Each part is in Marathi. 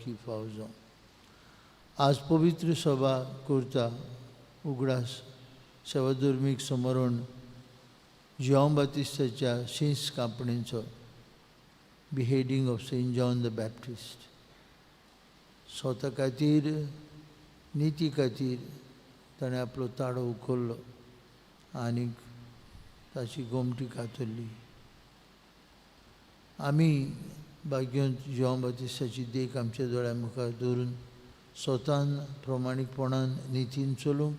वळखी फावो जावं. आज पवित्र सभा करता उगडास सेवाधर्मीक समरण जॉन बातिस्ताच्या शींस कापणेचो beheading of saint John the Baptist. स्वता खातीर निती खातीर ताणें आपलो ताळो उखल्लो आनीक ताची गोमटी कातरली. आमी भाग्यवंत जॉन बातिस्ताची देख आमच्या दोळ्या मुखार दवरून स्वतान प्रमाणीकपणान नितीन चलूंक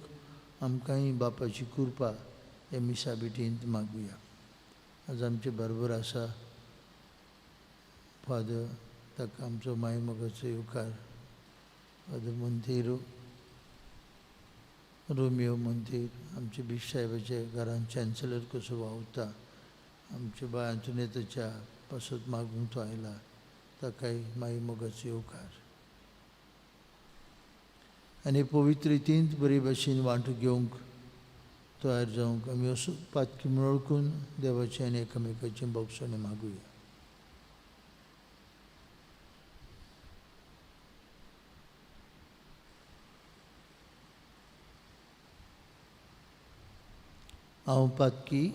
आमकांय बापाची कृपा हे मिसा बेटींत मागुया. आज आमचे बरोबर आसा फादर ताका आमचो माय मोगाचो येवकार फादर मोंतेरो रोमियो मोंतेर आमचे बिश साहेबाच्या घरान चॅन्सलर कसो वावुरता आमच्या बाय अंतुनेताच्या पासत मागूंक तो आयला ताकाय माय मोगाचो येवकार. आनी पवित्र रितींत बरे भाशेन वांटो घेवंक तयार जावंक आमी असो पातकी मेळकून देवाचे आनी एकामेकाचे भोगसणे मागुया. हांव पातकी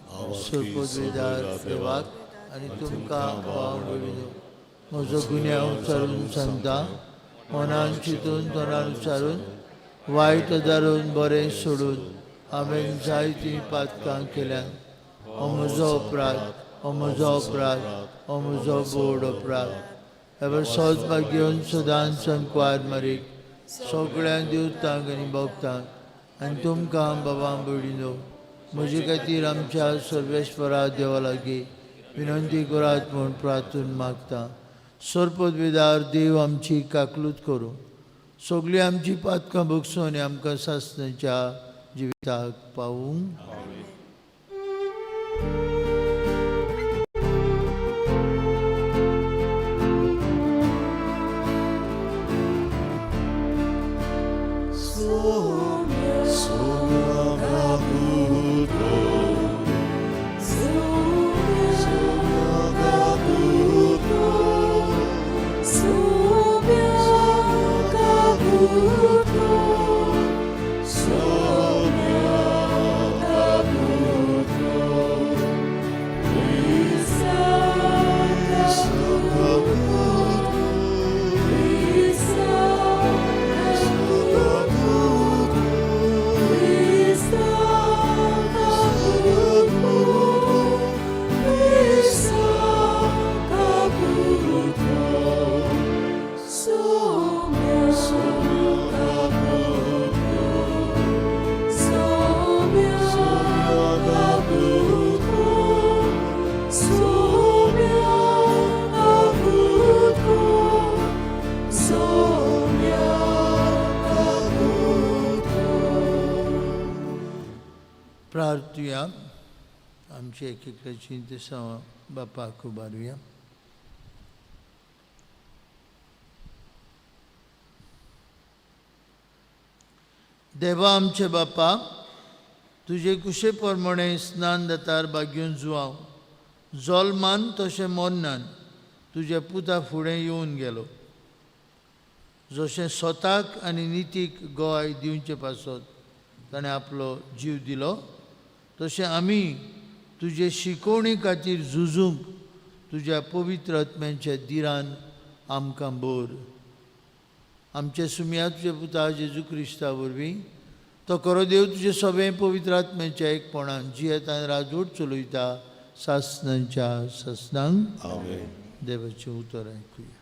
सर्पोद्वेदार देवाक आनी तुमकां म्हजो गुन्यांव उच्चारून सांगता. मनान चिंतून तोंडान उच्चारून वायट दारून बरें सोडून हांवें जायतीं पातकां केल्यान हो म्हजो अपराध, हो म्हजो अपराध, हो म्हजो बोड अपराध. एवर सौभाग्यवन सदांच संकवार मारीक सगळ्या दिवतांक आनी भोगतांक आनी तुमकां बाबा भयणीनो म्हजे खातीर आमच्या सर्वेश्वरा देवा लागीं विनंती करात म्हूण प्रार्थून मागता. सर्पोद्वेदार देव आमची काकलूत करूं सगळीं आमची पातकां भोगसूं आनी आमकां सासणाच्या जिविताक पावूंक. प्रार्थुया. आमची एकेकाची दिसा बापाक उबारुया. देवा आमचे बापा, तुजे कुशे प्रमाणे स्नान दातार बागेवन जुवांव जल्मान तशें मरणान तुज्या पुता फुडें येवन गेलो. जशें स्वताक आनी नितीक गोंय दिवचे पासत ताणें आपलो जीव दिलो तशें आमी तुजे शिकवणी खातीर झुजूंक तुज्या पवित्र आत्म्याच्या दिरान आमकां बोर. आमचे सुमया तुजे पुता जेजू क्रिस्ता वरवीं तो खरो देव तुजे सगळे पवित्र आत्म्याच्या एकपणान जियेत आनी राजवट चलयता सासणांच्या सासणांक. देवाचें उतर आयकुया.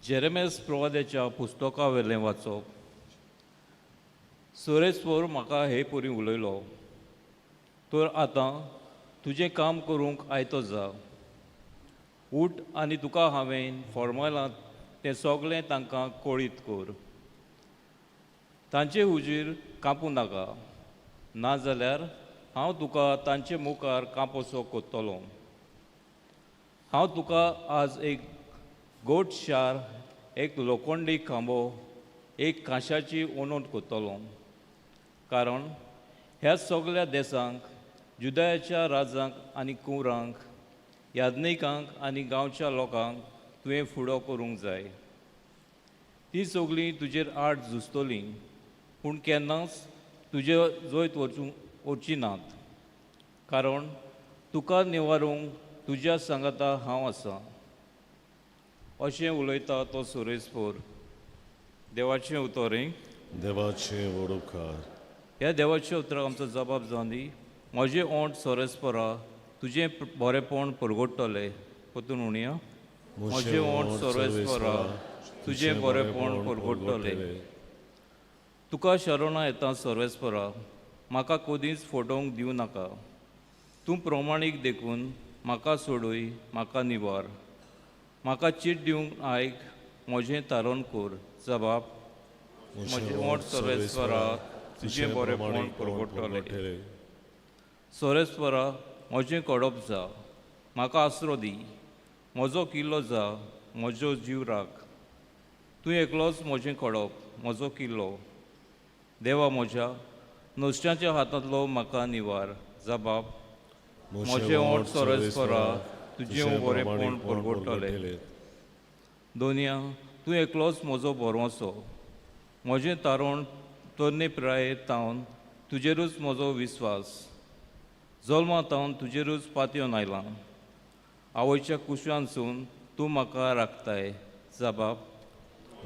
जेरेमेस प्रवाद्याच्या पुस्तका वेलें वाचप. सुरेस्वर म्हाका हे परी उलयलो, तर आतां तुजें काम करूंक आयतो जा. उठ आनी तुका हांवें फॉर्मलांत तें सगळें तांकां कळीत कर. तांचे हुजीर कांपू नाका, नाजाल्यार हांव तुका तांचे मुखार कांपोसो कोत्तलो. हांव तुका आज एक गोट शार, एक लोखंडी खांबो एक काशाची ओनोट कोत्तलो. कारण ह्या सगळ्या देशांक, जुदायाच्या राजांक आनी कुंवरांक, याज्ञिकांक आनी गांवच्या लोकांक तुवें फुडो करूंक जाय. ती सगळीं तुजेर आड झुजतलीं, पूण केन्नाच तुजे जैत वचची नात. कारण तुका निवारूंक तुज्या सांगाता हांव आसां. अशें उलयता तो सुरेस्पोर. देवाचें उतोरें. देवाचें वडोवकार. ह्या देवाच्या उतराक आमचो जबाब जावन दी. म्हजें ओंठ सोरेस्पोरा तुजें बरेंपण परगडटलें. परतून म्हणया. म्हजें ओंठ सोरेस्पोरा तुजें बरेंपण परगडटलें. तुका शरणा येता सोरेस्पोरा, म्हाका कदींच फटोवंक दिवं नाका. तूं प्रमाणीक देखून म्हाका सोडूय, म्हाका निवार. म्हाका चीट दिवंक आयक, म्हजें तारण कोर. जबाब. म्हजें ओंठ सोरेस्पोरा तुजें बरेंपण परगडटलें. सोरेस्पोरा म्हजें कडप जा, म्हाका आसरो दी. म्हजो किल्लो जा, म्हजो जीव राख. तूं एकलोच म्हजें कडप, म्हजो किल्लो. देवा म्हज्या, नुस्त्याच्या हातांतलो म्हाका निवार. जबाब. म्हजें ओंठ सोरेस्पोरा तुजें बरेंपण परगडटलें. दोनया, तूं एकलोच म्हजो बोरवोसो. म्हजें तारण तरणे पिराये तावन तुजेरूच म्हजो विस्वास. जल्मा तावन तुजेरूच पातयेवन आयलां. आवयच्या कुशवानसून तूं म्हाका राखताय. जबाब.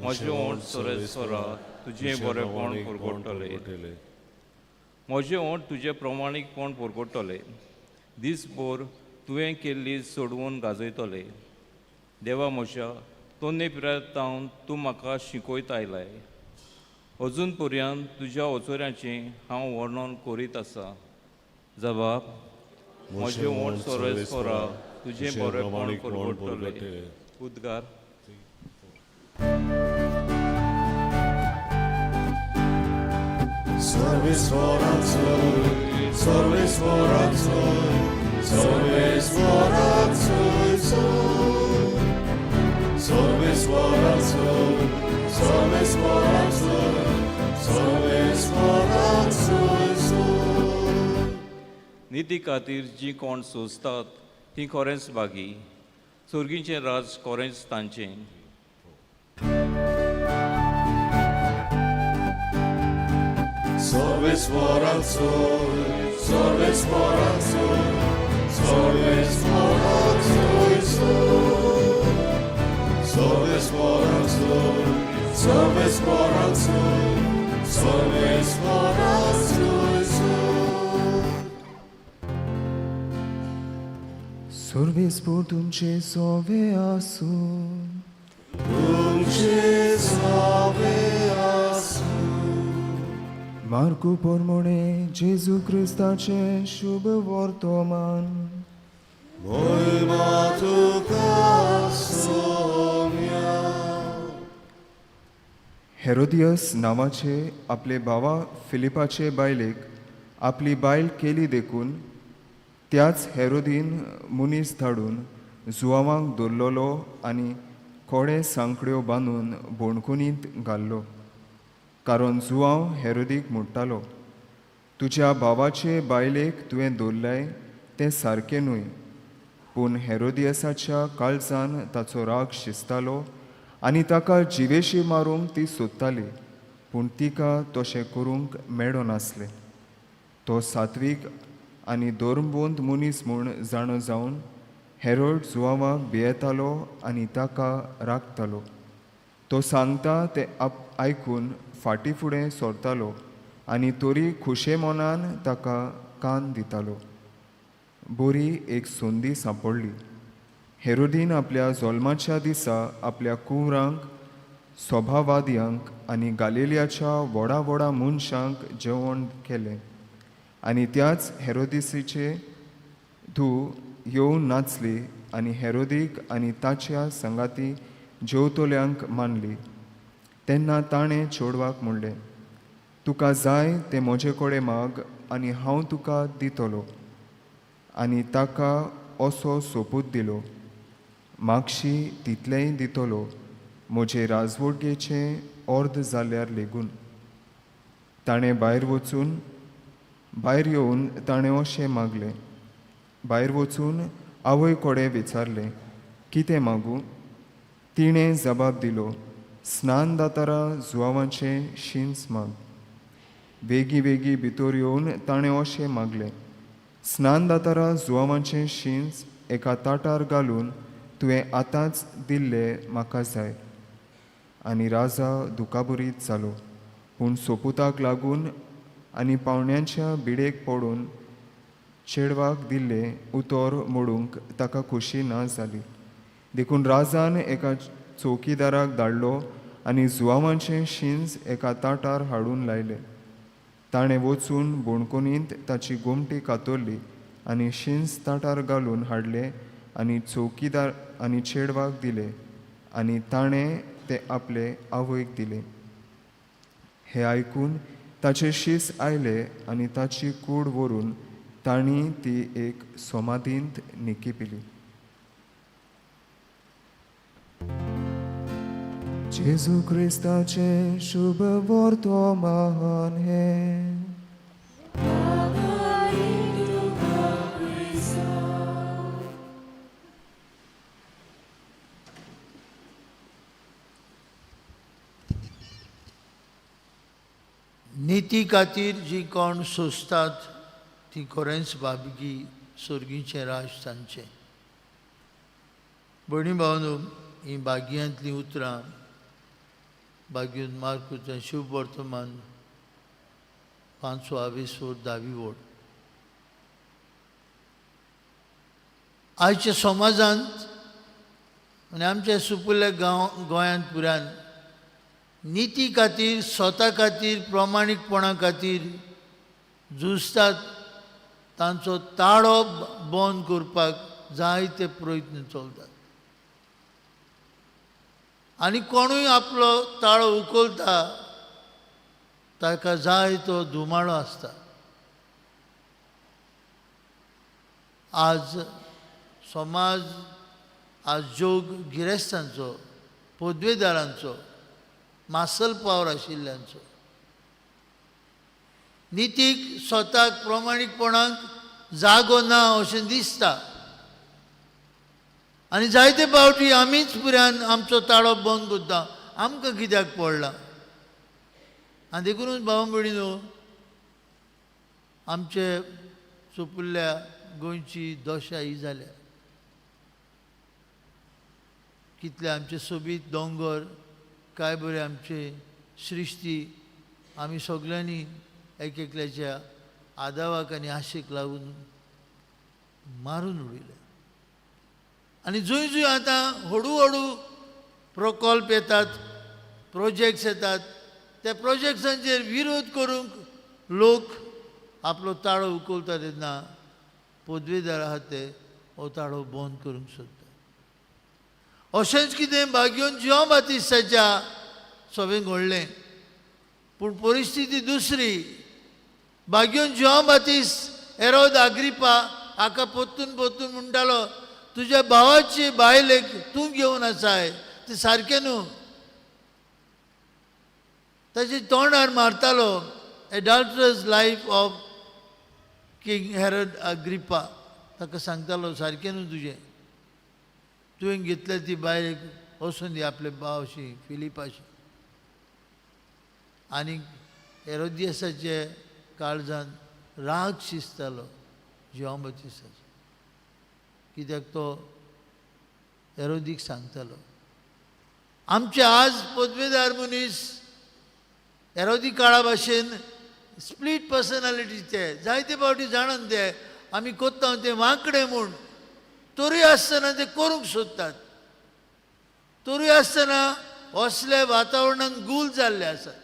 म्हजें ओंठ सोरेस्पोरा तुजें बरेंपण परगडटलें. म्हजें ओंठ तुजें प्रमाणीकपण परगडटलें. दीसभर तुवें केल्ली सोडवून गाजयतलें. देवा म्हज्या, तोन्ने पिरायेंतावन तूं म्हाका शिकयत आयलाय. अजून पर्यंत तुज्या ओचोऱ्यांचें हांव वर्णन करीत आसां. जबाब. म्हजें ओंठ सोरेस्पोरा तुजें बरेंपण परगडटलें. उद्गार. Sorbisvorazzoi, sorbisvorazzoi, sorbisvorazzoi, sorbisvorazzoi, sorbisvorazzoi, sorbisvorazzoi. निती खातीर जीं कोण सोंसतात तीं खरेंच भागी. सुर्गीचें राज खरेंच तांचें. Sorbisvorazzoi, sorbisvorazzoi, sorbisvorazzoi, sorbisvorazzoi, sorbisvorazzoi, sorbisvorazzoi. Sorbispor तुमचे सोवे आसूं. तुमचे सोवे आसूं. मार्कू पोरमोणे जेजू क्रिस्ताचे शुभ वर्तमान. Moima tuka somia. हेरोदियस नावाचे आपले भावा फिलिपाचे बायलेक आपली बायल केली देखून त्याच हेरोदीन मुनीस धाडून जुआवांक दवरलोलो आनी कोडे सांकड्यो बांदून बोणकुनींत घाल्लो. कारण जुआंव हेरोदीक म्हणटालो, तुज्या भावाचे बायलेक तुवें दवरलें तें सारकें न्हय. पूण हेरोदियसाच्या काळजान ताचो राग शिजतालो आनी ताका जिवेशी मारूंक ती सोदताली, पूण तिका तशें करूंक मेळो नासलें. तो सात्वीक आनी दोरंबोंद मनीस म्हूण जाणो जावन हेरोड जुआवाक भियेतालो आनी ताका राखतालो. तो सांगता तें आयकून फाटीं फुडें सरतालो आनी तोरी खुशे मोनान ताका कान दितालो. बरी एक संदी सांपडली. हेरोदीन आपल्या जल्माच्या दिसा आपल्या कुंवरांक, सभावादयांक आनी गालिलियाच्या व्हडा व्हडा मनशांक जेवण केलें. आनी त्याच हेरोदिसीचे धूव येवन नाचली आनी हेरोदीक आनी ताच्या संगाती जेवतल्यांक मानली. तेन्ना ताणें चेडवाक म्हणलें, तुका जाय तें म्हजे कडेन माग आनी हांव तुका दितलो. आनी ताका असो सोपूत दिलो, मागशी तितलेंय दितलो. म्हजे राजवटीचें अर्द जाल्यार लेगून ताणें भायर येवन ताणें अशें मागलें. भायर वचून आवय कोडे विचारलें, कितें मागूं? तिणें जबाब दिलो, स्नान दातारा जुवांचें शिंस माग. वेगी भितर येवन ताणें अशें मागलें, स्नान दातारा जुवांचें शिंस एका ताटार घालून तुवें आतांच दिल्लें म्हाका जाय. आनी राजा दुखाबरीत जालो. पूण सोपुताक लागून आनी पावण्यांच्या बिडेक पडून चेडवाक दिल्लें उतर मोडूंक ताका खोशी ना जाली. देखून राजान एका चौकीदाराक धाडलो आनी जुवांचें शिंस एका ताटार हाडून लायलें. ताणें वचून बोणकुनींत ताची गोमटी कातरली आनी शिंस ताटार घालून हाडलें आनी चौकीदार आनी चेडवाक दिलें आनी ताणें तें आपले आवयक दिलें. हें आयकून ताचे शीस आयले आनी ताची कूड व्हरून तांणी ती एक सोमादींत निकिपिली. जेजू क्रिस्ताचें शुभ वर्तमान हें. निती खातीर जी कोण सोंसतात ती खरेंच भाबगी सुर्गीचें राज तांचें. भयणी भावनो, ही भाग्यांतलीं उतरां भाग्यून मार्कूचें शुभ वर्तमान 5-20 वोट 10 वोट. आयच्या समाजांत आनी आमच्या सुपुल्या गोंयांत पुरान निती खातीर, स्वता खातीर, प्रामाणीकपणा खातीर झुजतात. तांचो ताळो बंद करपाक जायते प्रयत्न चलतात. आनी कोणूय आपलो ताळो उखलता ताका जाय तो धुमाळो आसता. आज समाज, आज जोग गिरेस्तांचो, पदवेदारांचो, मासल पावर आशिल्ल्यांचो. नितीक, स्वताक, प्रामाणीकपणाक जागो ना अशें दिसता. आनी जायते फावटी आमीच पुरान आमचो ताळो बंद करता. आमकां कित्याक पडला? आनी देखूनच भाव भयणीनो, आमचे सुपुल्ल्या गोंयची दशा ही जाल्या. कितले आमचे सोबीत दोंगर, काय बरे आमचे सृश्टी आमी सगळ्यांनी एक एकल्याच्या आदावाक आनी आशेक लागून मारून उडयले. आनी जंय जंय आतां हळू प्रकल्प येतात, प्रोजेक्ट्स येतात, त्या प्रोजेक्ट्सांचेर विरोध करूंक लोक आपलो ताळो उखलता तेन्ना पदवेदार आहात ते हो ताळो बंद करूंक सोदतात. अशेंच कितें भाग्योन जॉन बातिस्ताच्या सभेक घडलें. पूण परिस्थिती दुसरी. भाग्योन जॉन बातिस्त हेरोद अग्रिप्पा हाका पोत्तून म्हणटालो, तुज्या भावाची बायलेक तूं घेवन आसाय, तें सारकें न्हू. ताचे तोंडार मारतालो. Adulterous life of king Herod Agrippa. ताका सांगतालो, सारकें न्हू तुजें, तुवें घेतल्या ती बायलेक वचून दी आपले भावाशी, फिलिपाशी. आनी हेरोदियासाचे काळजांत राग शिजतालो जॉन बातिस्ताचो. कित्याक तो हेरोदीक सांगतालो. आमचे आज पदवेदार मनीस हेरोदी काळा भाशेन स्प्लीट पर्सनालिटी ते जायते फावटी जाणून ते आमी कोत्ता ते वांकडे म्हूण तोरी आसतना ते करूंक सोदतात. तोरी आसतना असले वातावरणांत गूल जाल्ले आसात.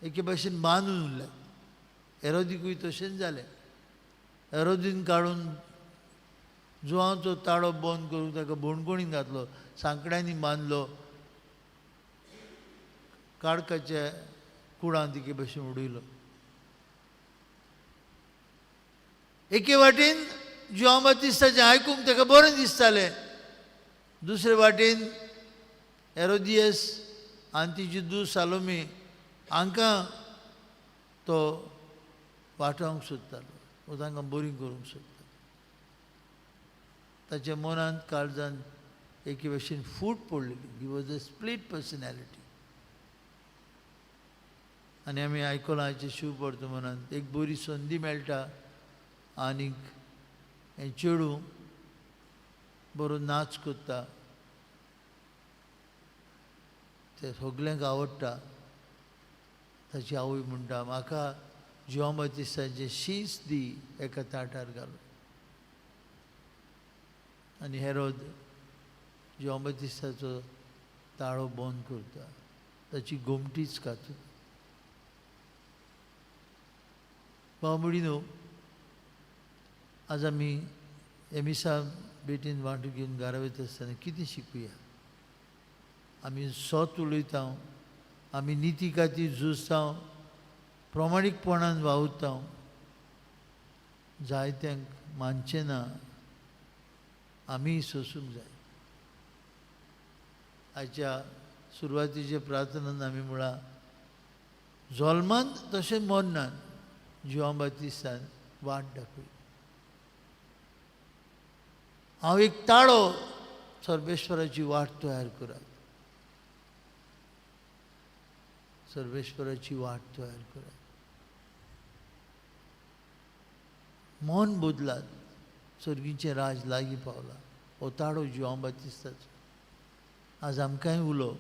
एके भाशेन बांदून उरल्यात. हेरोदीकूय तशेंच जालें. हेरोदीन काडून जुवांचो ताळो बंद करून ताका बोणकुणीन घातलो, सांकड्यांनी बांदलो, काडकाच्या कुडांत एके भाशेन उडयलो. एके वाटेन जॉन बातिस्ताचें आयकूंक ताका बरें दिसतालें. दुसरे वाटेन हेरोदियस आनी तिची धूव सालोमी हांकां तो वाटावंक सोदतालो वो तांकां बरी करूंक सोदतालो. ताच्या मनांत काळजांत एके भशेन फूट पडलेली. He was a split personality. आनी आमी आयकलां आयचे शिव परतो मनांत एक बरी संदी मेळटा आनीक हें चेडूं बरो नाच करता, ते सगल्यांक आवडटा. ताची आवय म्हणटा म्हाका जोन बाप्तिस्ताचें शीस दी एका ताटार घालून. आनी हेरोद जोन बाप्तिस्ताचो ताळो बंद करता, ताची गोमटीच खाता. भाव भयणीनो, आज आमी एमिसा बेटीन वांटो घेवन घरा वयता आसतना कितें शिकुया? आमी सत उलयता, आमी निती खातीर झुजता, प्रामाणीकपणान वावुरता, जायत्यांक मानचें ना, आमी सोंसूंक जाय. आयच्या सुरवातीच्या प्रार्थनांत आमी म्हळां जल्मांत तशें मरनात जोन बाप्तिस्तान वाट दाखयली. हांव एक ताळो सर्वेश्वराची वाट तयार करात. सर्वेश्वराची वाट तयार करात. मन बदलात. सर्गीचें राज लागीं पावलां. हो ताळो जोन बाप्तिस्ताचो. आज आमकांय उलो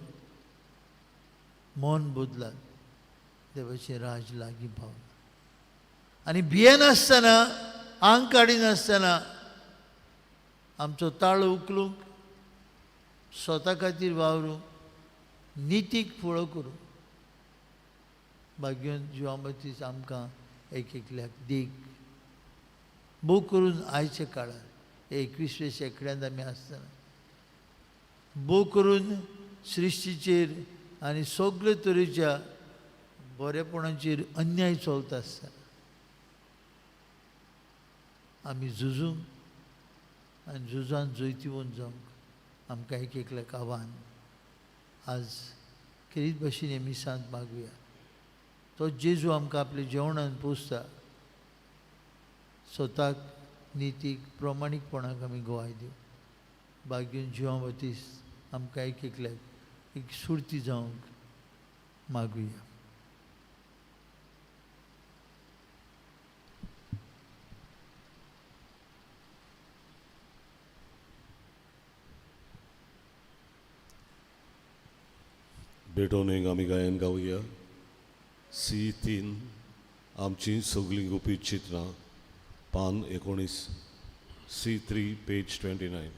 मन बदलात. देवाचें राज लागीं पावलां. आनी भियेनासतना आंग काडिनासतना आमचो ताळो उखलूंक, स्वता खातीर वावरूंक, नितीक फुडो करूंक भाग्योन जोन बाप्तिस्त आमकां एक एकल्याक देख. भोव करून आयच्या काळार 21व्या शेंकड्यांत आमी आसतना भोव करून सृश्टीचेर आनी सगळे तरेच्या बरेपणाचेर अन्याय चलता आसतना आमी झुजूंक आनी झुजान जैतिवंत जावंक आमकां एक एकल्याक आव्हान आज खेरीत भाशेन एमिसांत मागुया. तो जेजू आमकां आपल्या जेवणान पोसता. स्वताक नितीक प्रामाणीकपणाक आमी गोवाय दिवं. भाग्योन जोन बाप्तिस्त आमकां एक एकल्याक एक सुरती जावंक मागुया. बेटोनेक आमी गायन गावया. C3 आमची सगळीं गुपीत चित्रां, पान 19. C3 page 29.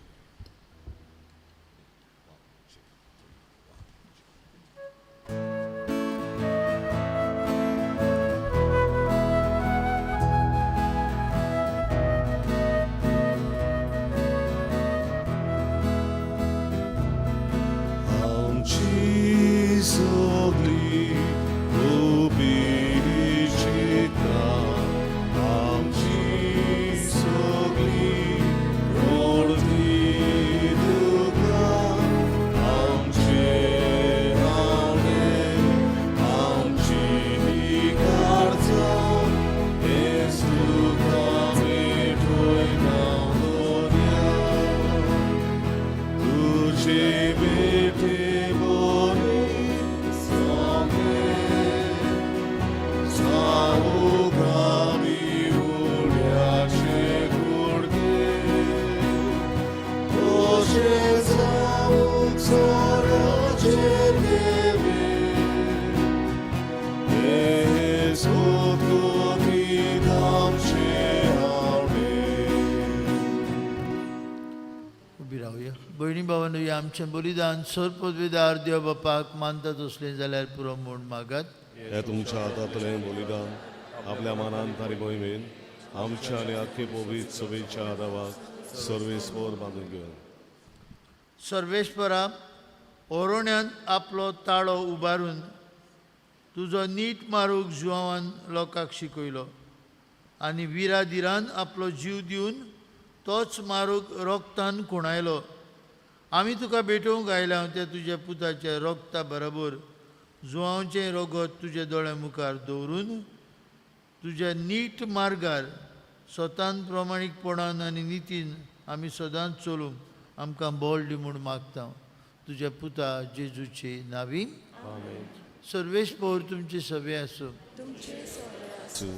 भयणी भावांनो, आमचें बलिदान सर पदवीदार देव बापाक मानता तसलें जाल्यार पुरो म्हूण मागात. हे तुमच्या हातांतलें बलिदान आपल्या मनान तारी मोहिमेन आमच्या आनी आख्खे पवित्र सभेच्या आदाराक सर्वेस्पर बांदून घेवन. सर्वेस्परा, ओरोण्यांत आपलो ताळो उबारून तुजो नीट मारूक जुवान लोकांक शिकयलो आनी विरादिरान आपलो जीव दिवन तोच मारूक रोगतान खुणायलो. आमी तुका भेटोवंक आयला त्या तुज्या पुताच्या रोगता बरोबर जुवांचें रोगत तुज्या दोळ्या मुखार दवरून तुज्या नीट मार्गार स्वतान प्रमाणीकपणान आनी नितीन आमी सदांच चलूंक आमकां बळ दी म्हूण मागता तुज्या पुता जेजूचे नांवी. सर्वेस्पर तुमचे सवे आसूं.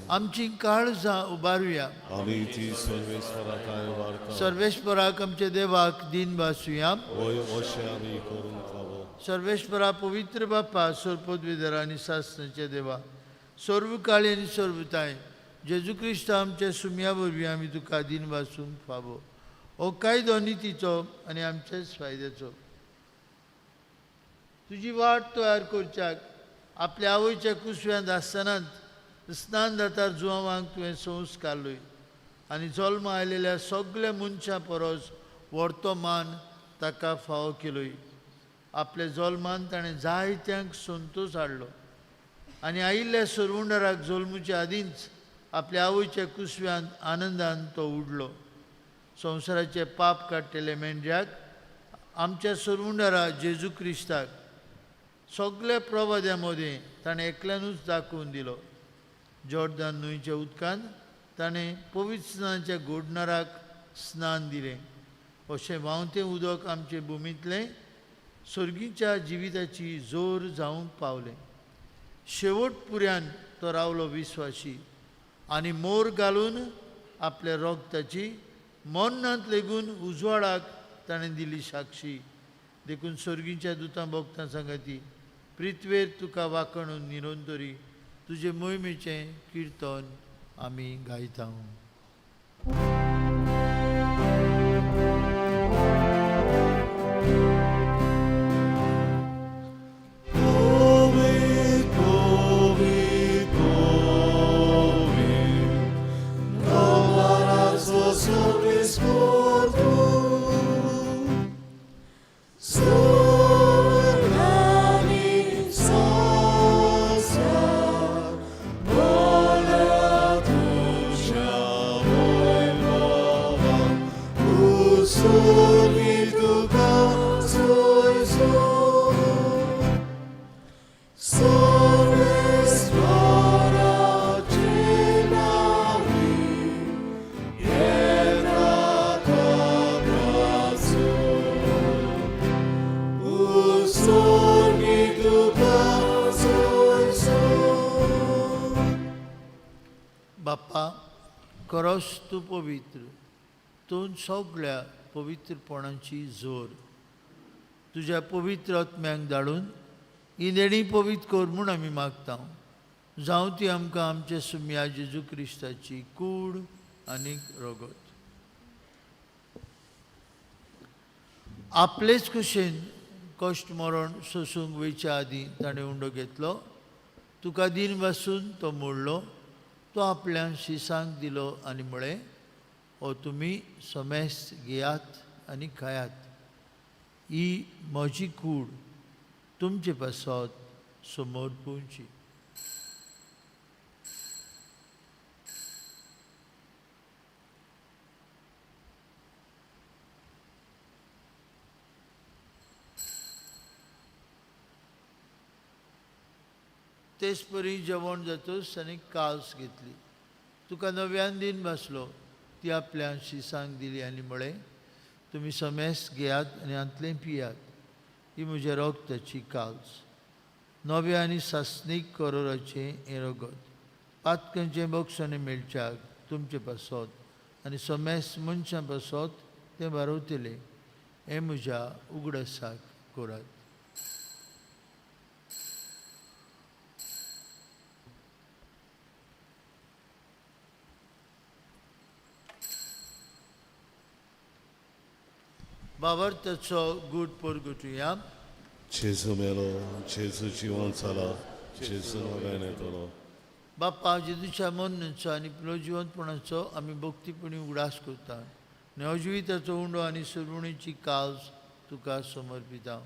आमची काळजां उबारुया. आमी ती सर्वेस्वराकाय वार्ता सर्वेस्पराक आमच्या देवाक दिन भासुया. अशें आमी करूंक फावो. सर्वेस्परा पवित्र बाप्पा सर्वपदवीधर आनी सासणाच्या देवा सर्व काळी आनी सर्वताय जेजू क्रिस्त आमच्या सुम्या वरवीं आमी तुका दिन वासूंक फावो. हो कायदो नितीचो आनी आमच्याच फायद्याचो. तुजी वाट तयार करच्याक आपल्या आवयच्या कुसव्यांत आसतनाच स्नान जाता जुवांक तुवें संस्कारलोय आनी जल्म आयलेल्या सगळ्या मनशां परस व्हडतो मान ताका फावो केलोय. आपल्या जल्मान ताणें जायत्यांक संतोश हाडलो आनी आयिल्ल्या सरवंडराक जल्मुच्या आदींच आपल्या आवयच्या कुसव्यांत आनंदान तो उडलो. संवसाराचे पाप काडटले मेंढ्याक आमच्या सरवंडरा जेजू क्रिस्ताक सगळ्या प्रवाद्या मदें ताणें एकल्यानूच दाखोवन दिलो. जॉर्दान न्हंयच्या उदकान ताणें पवित्र स्नानाच्या घोडणाराक स्नान दिलें. अशें व्हांवतें उदक आमचे भुमींतलें सर्गीच्या जिविताची जोर जावंक पावलें. शेवट पुर्यान तो रावलो विस्वासी आनी मोर घालून आपल्या रोगताची मरणांत लेगून उजवाडाक ताणें दिली साक्षी. देखून सर्गीच्या दुतां भोगतां सांगाती पृथ्वेर तुका वाखणून निरंतरी तुजे मोहिमेचें किर्तन आमी गायता. बाप्पा खरोच तूं पवित्र. तूं सगळ्या पवित्रपणाची जोर तुज्या पवित्र आत्म्यांक धाडून ही देणी पवित्र कर म्हूण आमी मागता. जावं ती आमकां आमच्या सुम्या जेजू क्रिस्ताची कूड आनी रोगत. आपलेच कुशेन कश्ट मरण सोसूंक वयच्या आदीं ताणें उंडो घेतलो. तुका दिन वासून तो मोडलो. तो आपल्या शिसांक दिलो आनी म्हळें हो तुमी समेस घेयात आनी खायात. ही म्हजी कूड तुमचे पासत समोर पोवची. तेच परी जेवण जातच आनी कास घेतली. तुका नव्यान दिन बसलो ती आपल्या शिसांक दिली आनी म्हळें तुमी समेस घेयात आनी हांतलें पियात. ही म्हज्या रोगताची काल्स. नव्या आनी सासणीक करोराचें हें रोगत. पातकांचें बक्षांनी मेळच्याक तुमचे पासत आनी समेस मनशां पासत तें वारवतलें. हें म्हज्या उगडासाक करात. बाबर्ताचो गूट परगुटुया. जेजू मेलो, जेजू जिवंत जाला, जेजू नव्यान येतलो. बाप्पा जेजूच्या मरणाचो आनी पुलो जिवंतपणाचो आमी भक्तीपणी उगडास करता. नवजिविताचो उंडो आनी सरवणीची काल्स तुका समर्पिता.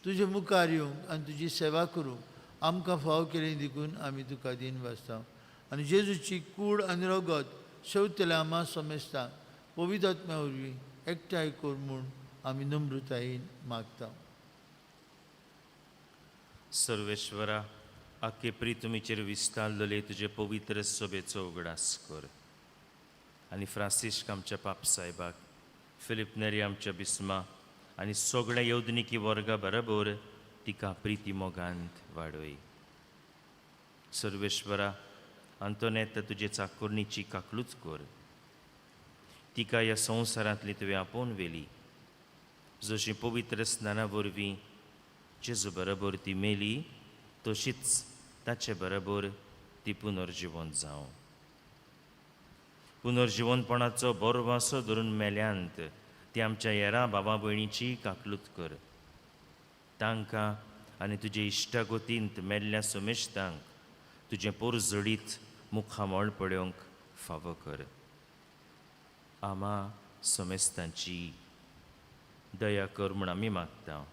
तुजे मुखार येवंक आनी तुजी सेवा करूंक आमकां फाव केलें देखून आमी तुका दिन वाचता. आनी जेजूची कूड आनी रोगत शेवतले आमा समेस्ता पवित्र आत्म्या वरवीं एकठांय कर म्हूण आम्ही नम्रतायेन मागता. सर्वेश्वरा, आख्खे प्रितुमीचेर विस्तारलेले तुजे पवित्र सभेचो उगडास कर. आनी फ्रांसिस्क आमच्या पाप साहेबाक, फिलिप नेरी आमच्या बिस्मा आनी सगळ्या येवजणिकी वर्गा बरोबर तिका प्रिती मोगांत वाडय. सर्वेश्वरा, अंतोनेत तुजे चाकुर्णीची काकलूच कर. तिका ह्या संवसारांतली तुवें आपोवन वेली. जशी पवित्र स्नाना वरवीं जेजू बरोबर ती मेली, तशीच ताचे बरोबर ती पुनर्जिवंत जावं. पुनर्जिवंतपणाचो बरो वासो धरून मेल्यांत ती आमच्या हेरा भावा भयणीची काकलूत कर. तांकां आनी तुजे इश्टागोतींत मेल्ल्या समेस्तांक तुजें पोर जडीत मुखामळ पळोवंक फावो कर. आमा समेस्तांची दया कर म्हूण आमी मागता.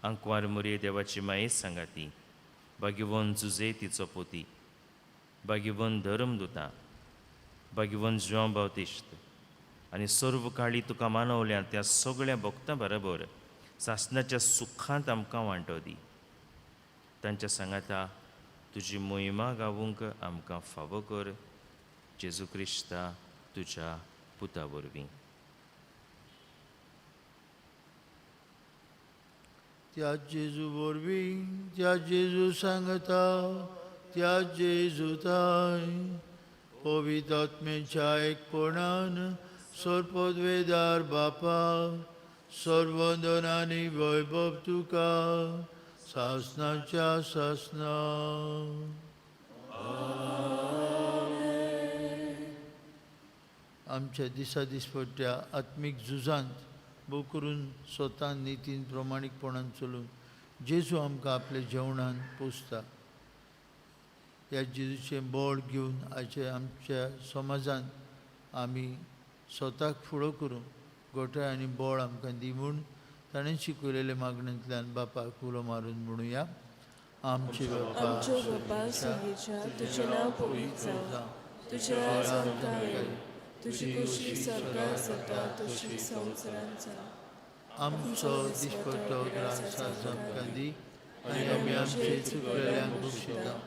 आंकवार मोरये देवाची माये सांगाती, भाग्यवन जुजे तिचो पोती, भाग्यवन धर्मदुता, भाग्यवन जुआंव बावतिश्त आनी सर्व काळी तुका मानवल्या त्या सगळ्या भक्तां बरोबर सासणाच्या सुखांत आमकां वांटो दी. तांच्या सांगाता तुजी मोहिमा गावूंक आमकां फावो कर. जेजू क्रिस्ता तुज्या पुता वरवीं. त्या जेजू वरवीं, त्या जेजू सांगता, त्या जेजूताय पवित्र आत्मेच्या एकपणान सर्वपदवेदार बापा, सर्वंदनानी वैभव तुका सासणाच्या सासना. आमच्या दिसा दिसपट्ट्या आत्मीक झुजांत भोव करून स्वतान नितीन प्रमाणीकपणान चलून जेजू आमकां आपल्या जेवणान पोसता. ह्या जेजूचें बळ घेवन आयच्या आमच्या समाजान आमी स्वताक फुडो करूं गोठाय आनी बळ आमकां दी म्हूण ताणें शिकयलेल्या मागण्यांतल्यान बापाक उलो मारून म्हणुया. आमचे बापा सुगीच्या तुजें नांव पवित्र जावं, तुजें राज आमकां येवं, तुजी कुशी स्वर्गांत जाता तशी संवसारांत जावं. आमचो दिसपट्टो ग्रास आमकां दी आनी आमी आमचे चुकलेल्यांक बक्षिता.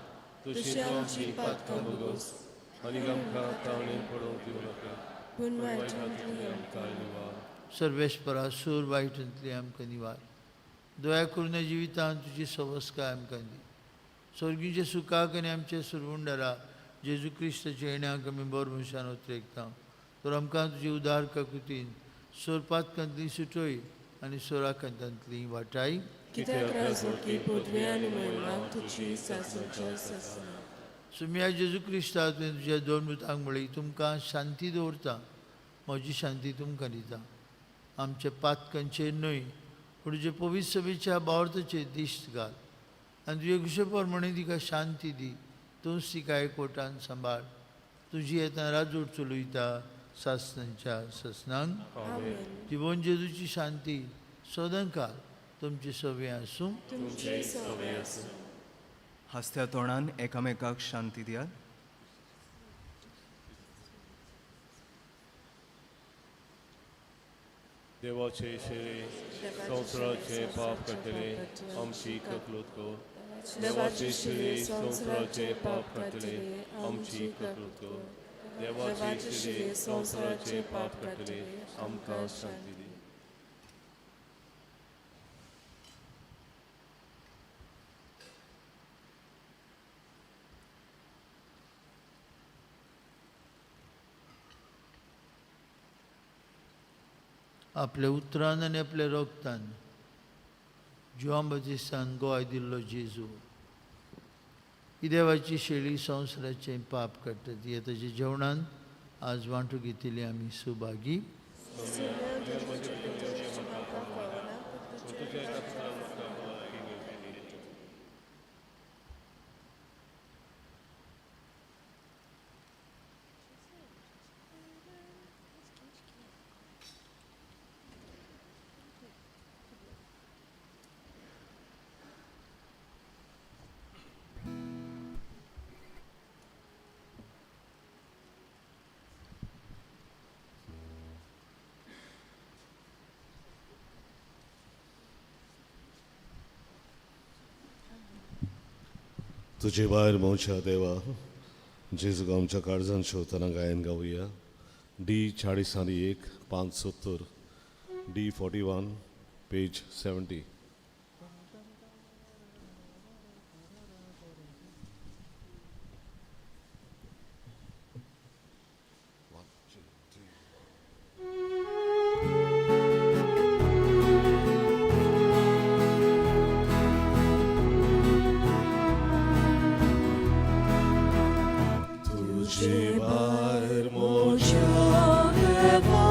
तशी आमची पातकां भोगोस आनी आमकां तावणेन पडोवंक दिवं नाका, पूण वायटांतली आमकां निवार. सर्वेस्परा सूर वायटांतली आमकां निवार. दया करून जिवितांत तुजी सवस्काय आमकां दी. स्वर्गीच्या सुखाक आनी आमच्या सुरवंडरा जेजू क्रिस्ताच्या येण्याक आमी बरमुशान उतरेकता. तर आमकां तुजी उदार काकुतीन सोर पातकांतली सुटोय आनी सोराकांतांतली वाटाय. कित्याक राजोकी पदवी आनी महिमा तुजी सासूच्या सासना. सुम्या जेजू क्रिस्ता तुवें तुज्या दोन मुतांक म्हळी तुमकां शांती दवरता, म्हजी शांती तुमकां दिता. आमच्या पातकांचेर न्हय पूण तुजे पवित्र सभेच्या बावर्थाचेर दिश्ट घाल आनी तुजे कुशे प्रमाणे तिका शांती दी. तूंच तिका एकवटान सांबाळ. तुजी येता राजवट चलयता सासणांच्या ससनांक. जिवन जेजूची शांती सदां काल तुमचे सवे आसूं. तुमची सवय आसूं. हसत्या तोंडान एकामेकाक शांती दियात. देवाचे शेळे संवसाराचे पाप काडटले आमची ककलूत कर. देवाचे शेळे संवसाराचे पाप काडटले आमची ककलूत कर. देवाचे शेळे संवसाराचे पाप काडटले आमकां शांती दी. आपल्या उतरान आनी आपल्या रोगतान जुआन बातिस्तान गोंय दिल्लो जेजू ही देवाची शेळी संवसाराचें पाप काडटा. ती ताच्या जेवणान आज वांटो घेतिली आमी सुभागी. तुझे भायर मोच्या देवा जेजूक आमच्या काळजान शेवतना गायन गावया D 41 D 41 पेज 70. तुझे भायर मोच्या देवा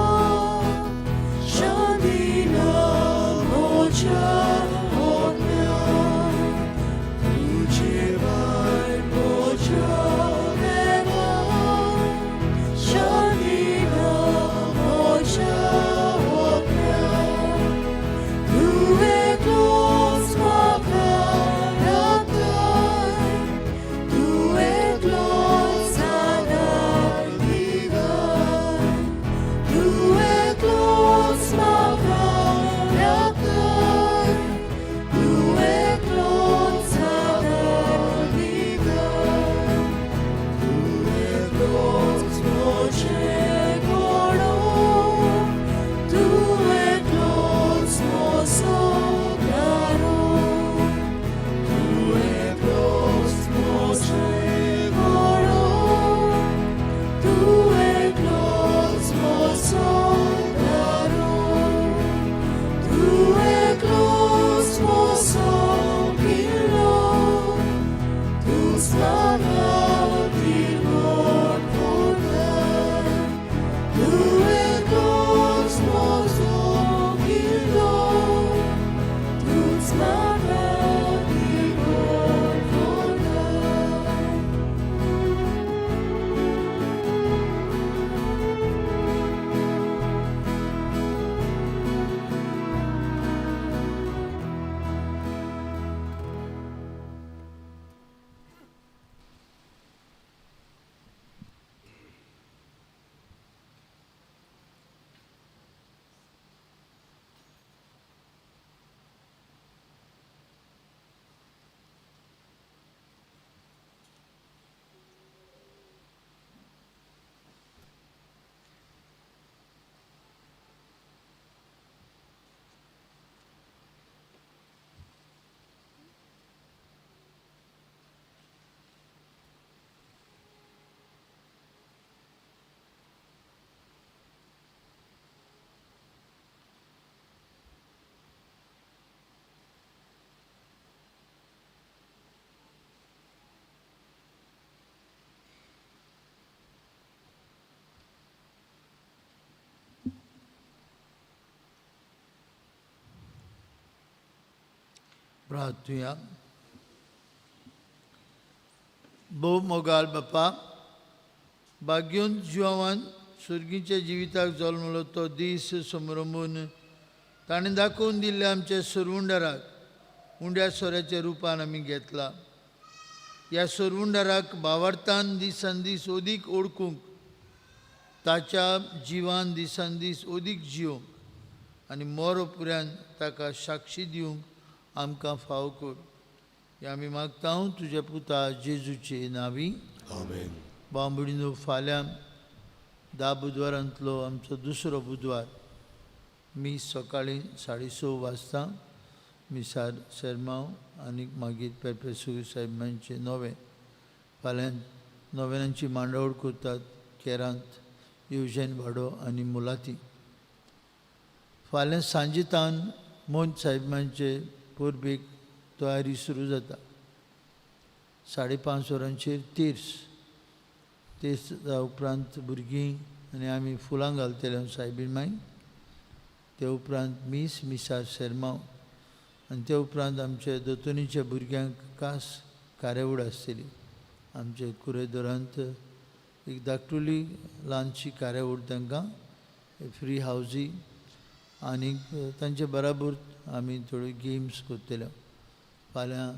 शांतीना मोच्या होत्या तुझे भायर मोच्या देवा शांतीना मोच्या होत्या तुवे क्लोज म्हाका राखताय तुवे क्लोज प्रार्थूया. भोव मोगाल बापा, भाग्योन जिवान सुर्गीच्या जिविताक जल्मलो तो दीस समोरमून ताणें दाखोवन दिल्ले आमच्या सरवुंडराक उंड्या सोऱ्याच्या रुपान आमी घेतला. ह्या सरवुंडराक भावार्थान दिसान दीस ओदीक ओळखूंक, ताच्या जिवान दिसान दीस ओदीक जिवंक आनी मोरोपर्यंत ताका साक्षी दिवंक आमकां फाव कर. हें आमी मागता तुज्या पुता जेजूचे नांवी. आमेन. बांबडीनो फाल्यां 10 बुधवारांतलो आमचो दुसरो बुधवार. मी सकाळीं 6:30 वाजता मिसार शर्माव आनी मागीर पेरपेसू साहेबांचे 9. फाल्यां 9 मांडावळ करतात केरांत येवजण वाडो आनी मुलाती. फाल्यां सांजेतान मोंच साहेबांचे पोरबेक तयारी सुरू जाता. 5:30 वरांचेर तीर्स उपरांत भुरगीं आनी आमी फुलां घालतले सायबीण माई. ते उपरांत मिसार शर्माव आनी ते उपरांत आमच्या दोतोनीच्या भुरग्यांक खास कार्यावळ आसतली. आमचे कुरेदोरांत एक धाकटुली ल्हानशी कार्यावळ तांकां फ्री हावजी आनी तांचे बराबर आमी थोड्यो गेम्स करतले. फाल्यां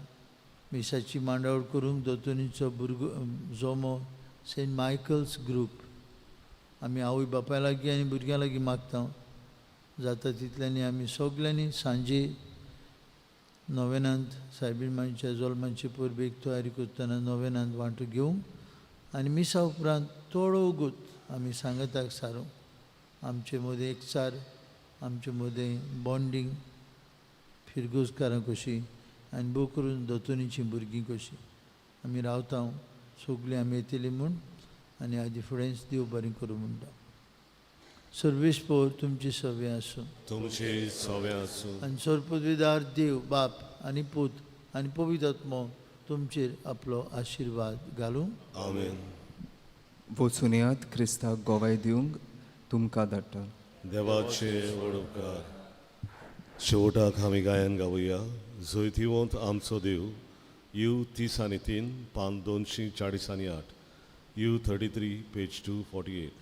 मिसाची मांडावळ करूंक दोतोनीचो भुरगो जोमो St.Michael's ग्रूप आमी आवय बापाय लागीं आनी भुरग्यां लागीं मागता. जाता तितल्यांनी आमी सगल्यांनी सांजे नोवेनांत सायबीणमांच्या जोल्मांचे परबेक तयारी करतना नोवेनांत वांटो घेवंक आनी मिसा उपरांत थोडो वगूत आमी सांगताक सारूंक आमचे मदें एकचार, आमचे मदें बॉन्डिंग, फिरगोजकारां कशीं आनी भोव करून दोतोनीचीं भुरगीं कशीं आमी रावता सगलीं आमी येतलीं म्हूण आनी हाजे फुडेंच देव बरें करूं म्हणटा. सर्वेस्पोर तुमची सव्य आसूं तुमचे सवे आसूं आनी सर्पदविदार देव बाप आनी पूत आनी पवित्र आत्मो तुमचेर आपलो आशिर्वाद घालूं. आमेन. वचून येयात क्रिस्ताक गोवाय दिवंक तुमकां धाडटा. देवाचे व्हड उपकार. शेवटाक आमी गायन गावुया. जैतिवंत आमचो देव. यू 30 आणि 3 पान 248 यू 33 पेज 248.